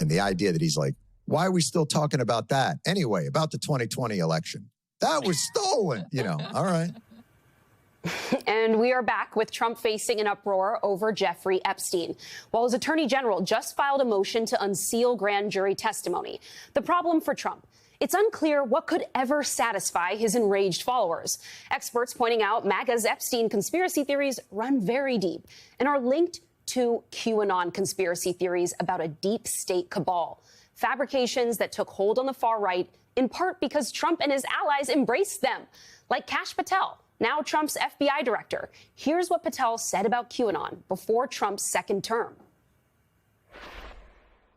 And the idea that he's like, why are we still talking about that? Anyway, about the 2020 election. That was stolen, all right. And we are back with Trump facing an uproar over Jeffrey Epstein, while his attorney general just filed a motion to unseal grand jury testimony. The problem for Trump: it's unclear what could ever satisfy his enraged followers. Experts pointing out MAGA's Epstein conspiracy theories run very deep and are linked to QAnon conspiracy theories about a deep state cabal. Fabrications that took hold on the far right, in part because Trump and his allies embraced them, like Kash Patel, now Trump's FBI director. Here's what Patel said about QAnon before Trump's second term.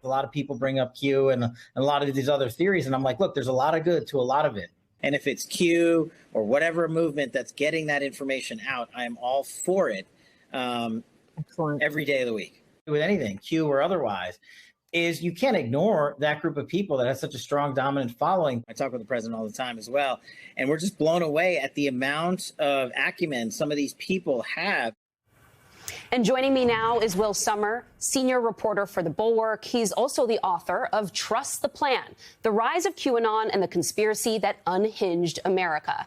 A lot of people bring up Q and a lot of these other theories, and I'm like, look, there's a lot of good to a lot of it. And if it's Q or whatever movement that's getting that information out, I am all for it. Excellent. Every day of the week. With anything, Q or otherwise, is you can't ignore that group of people that has such a strong, dominant following. I talk with the president all the time as well, and we're just blown away at the amount of acumen some of these people have. And joining me now is Will Sommer, senior reporter for The Bulwark. He's also the author of Trust the Plan: The Rise of QAnon and the Conspiracy That Unhinged America.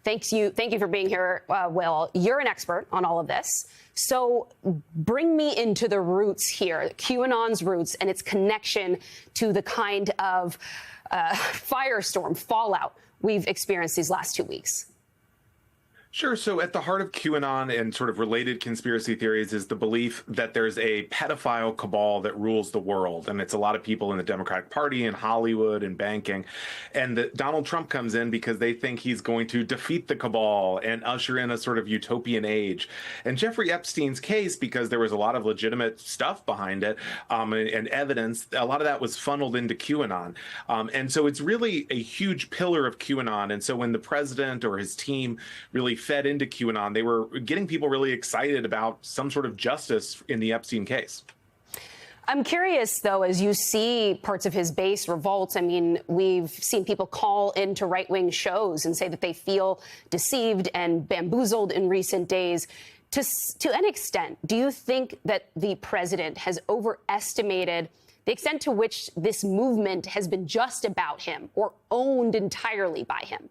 Thank you for being here, Will. You're an expert on all of this. So bring me into the roots here, QAnon's roots and its connection to the kind of firestorm, fallout we've experienced these last 2 weeks. Sure. So at the heart of QAnon and sort of related conspiracy theories is the belief that there's a pedophile cabal that rules the world. And it's a lot of people in the Democratic Party and Hollywood and banking. And that Donald Trump comes in because they think he's going to defeat the cabal and usher in a sort of utopian age. And Jeffrey Epstein's case, because there was a lot of legitimate stuff behind it and evidence, a lot of that was funneled into QAnon. And so it's really a huge pillar of QAnon. And so when the president or his team really fed into QAnon, they were getting people really excited about some sort of justice in the Epstein case. I'm curious, though, as you see parts of his base revolt. I mean, we've seen people call into right-wing shows and say that they feel deceived and bamboozled in recent days. To an extent, do you think that the president has overestimated the extent to which this movement has been just about him or owned entirely by him?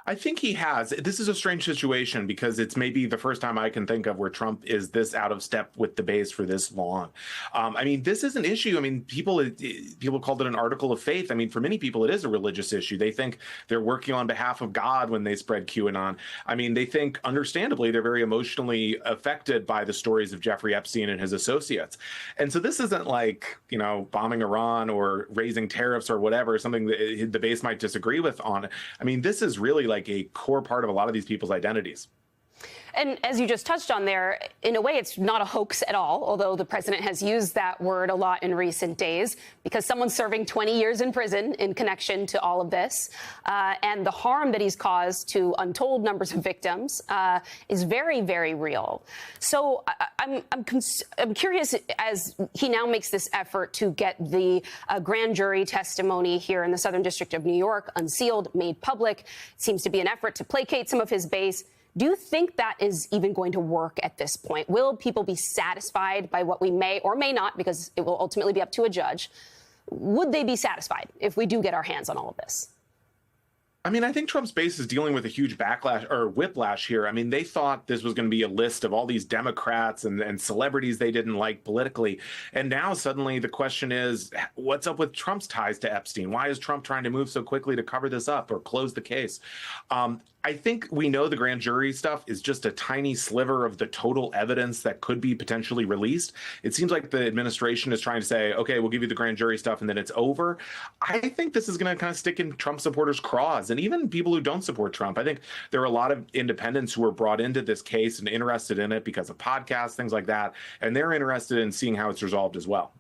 I think he has. This is a strange situation because it's maybe the first time I can think of where Trump is this out of step with the base for this long. I mean, this is an issue. I mean, people called it an article of faith. I mean, for many people, it is a religious issue. They think they're working on behalf of God when they spread QAnon. I mean, they think, understandably, they're very emotionally affected by the stories of Jeffrey Epstein and his associates. And so this isn't like, bombing Iran or raising tariffs or whatever, something that the base might disagree with on. I mean, this is really like a core part of a lot of these people's identities. And as you just touched on there, in a way, it's not a hoax at all, although the president has used that word a lot in recent days, because someone's serving 20 years in prison in connection to all of this. And the harm that he's caused to untold numbers of victims is very, very real. So I'm curious, as he now makes this effort to get the grand jury testimony here in the Southern District of New York unsealed, made public. It seems to be an effort to placate some of his base. Do you think that is even going to work at this point? Will people be satisfied by what we may or may not, because it will ultimately be up to a judge? Would they be satisfied if we do get our hands on all of this? I mean, I think Trump's base is dealing with a huge backlash or whiplash here. I mean, they thought this was going to be a list of all these Democrats and celebrities they didn't like politically. And now suddenly the question is, what's up with Trump's ties to Epstein? Why is Trump trying to move so quickly to cover this up or close the case? I think we know the grand jury stuff is just a tiny sliver of the total evidence that could be potentially released. It seems like the administration is trying to say, okay, we'll give you the grand jury stuff and then it's over. I think this is going to kind of stick in Trump supporters' craws and even people who don't support Trump. I think there are a lot of independents who are brought into this case and interested in it because of podcasts, things like that. And they're interested in seeing how it's resolved as well.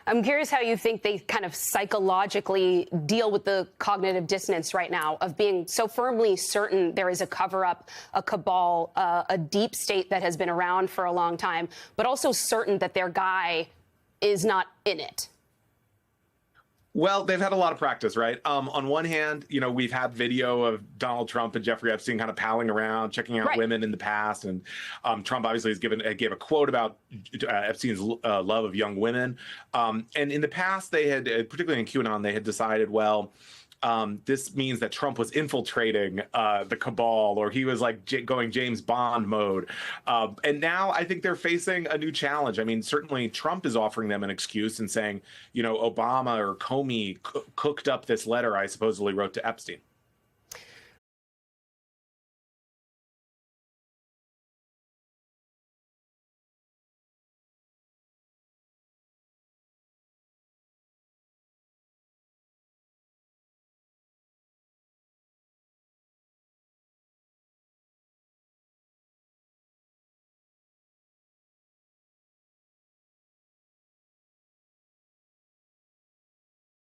I'm curious how you think they kind of psychologically deal with the cognitive dissonance right now of being so firmly certain there is a cover-up, a cabal, a deep state that has been around for a long time, but also certain that their guy is not in it. Well, they've had a lot of practice, right? On one hand, we've had video of Donald Trump and Jeffrey Epstein kind of palling around, checking out women in the past, and Trump obviously gave a quote about Epstein's love of young women. And in the past, they had, particularly in QAnon, they had decided, well, this means that Trump was infiltrating the cabal, or he was like going James Bond mode. And now I think they're facing a new challenge. I mean, certainly Trump is offering them an excuse and saying, Obama or Comey cooked up this letter I supposedly wrote to Epstein.